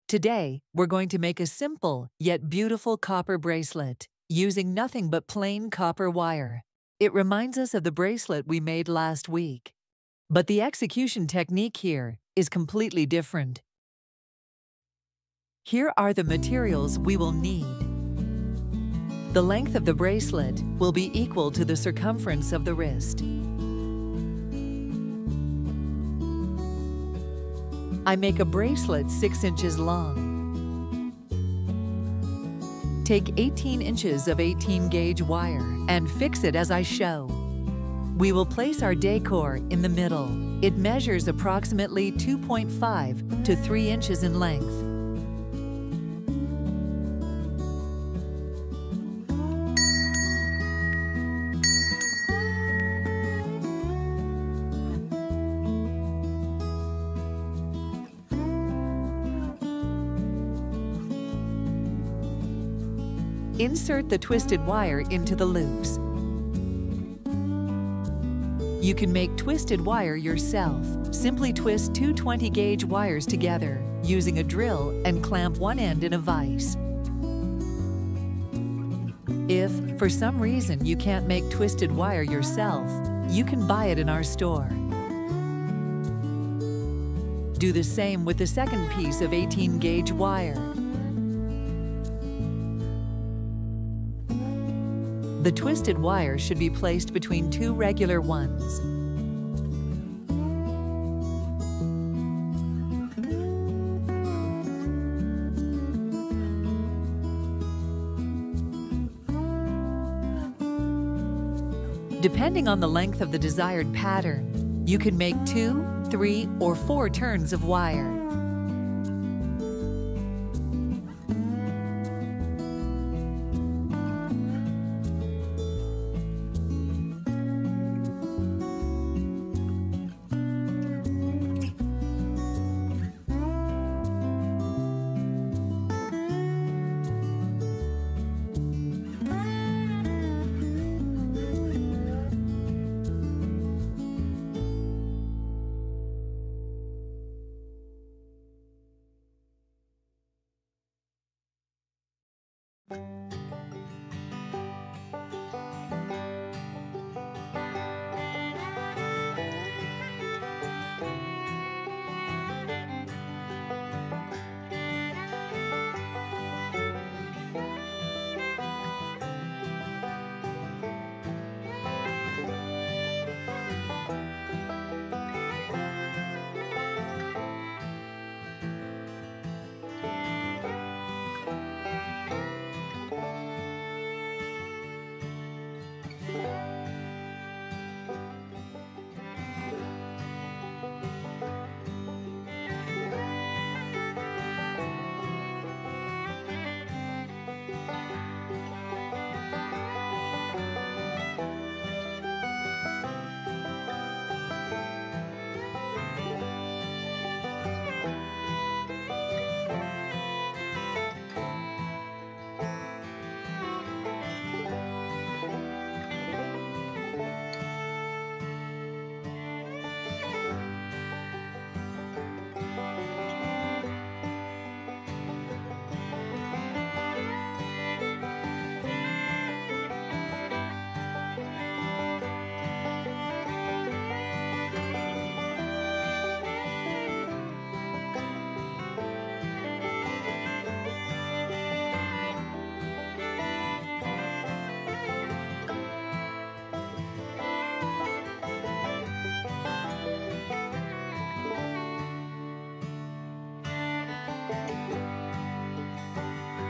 Today, we're going to make a simple yet beautiful copper bracelet using nothing but plain copper wire. It reminds us of the bracelet we made last week. But the execution technique here is completely different. Here are the materials we will need. The length of the bracelet will be equal to the circumference of the wrist. I make a bracelet 6 inches long. Take 18 inches of 18-gauge wire and fix it as I show. We will place our decor in the middle. It measures approximately 2.5 to 3 inches in length. Insert the twisted wire into the loops. You can make twisted wire yourself. Simply twist two 20-gauge wires together using a drill and clamp one end in a vise. If, for some reason, you can't make twisted wire yourself, you can buy it in our store. Do the same with the second piece of 18-gauge wire. The twisted wire should be placed between two regular ones. Depending on the length of the desired pattern, you can make 2, 3, or 4 turns of wire.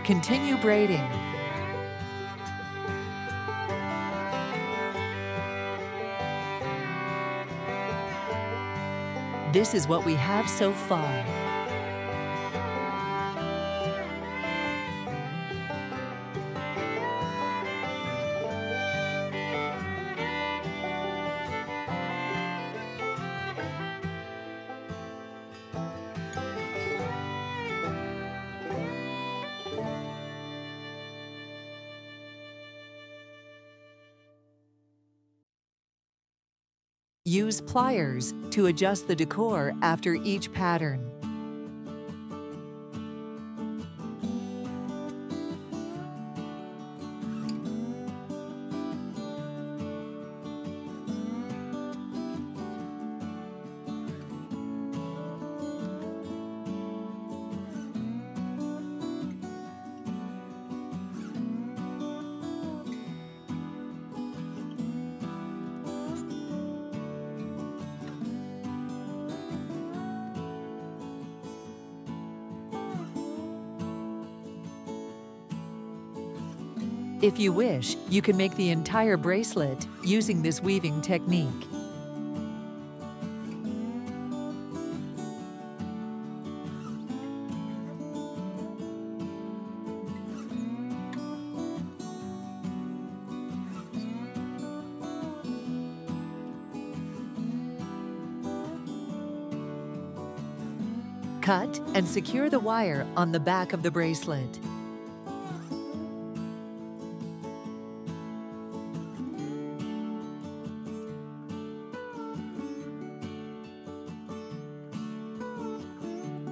Continue braiding. This is what we have so far. Use pliers to adjust the decor after each pattern. If you wish, you can make the entire bracelet using this weaving technique. Cut and secure the wire on the back of the bracelet.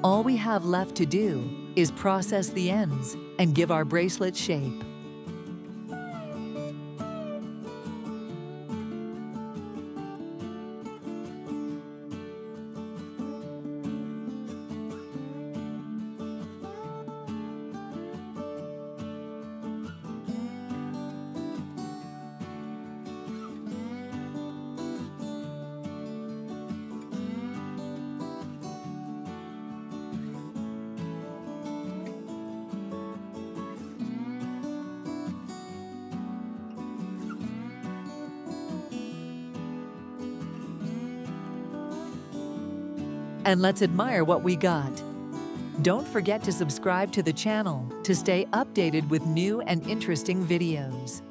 All we have left to do is process the ends and give our bracelet shape. And let's admire what we got. Don't forget to subscribe to the channel to stay updated with new and interesting videos.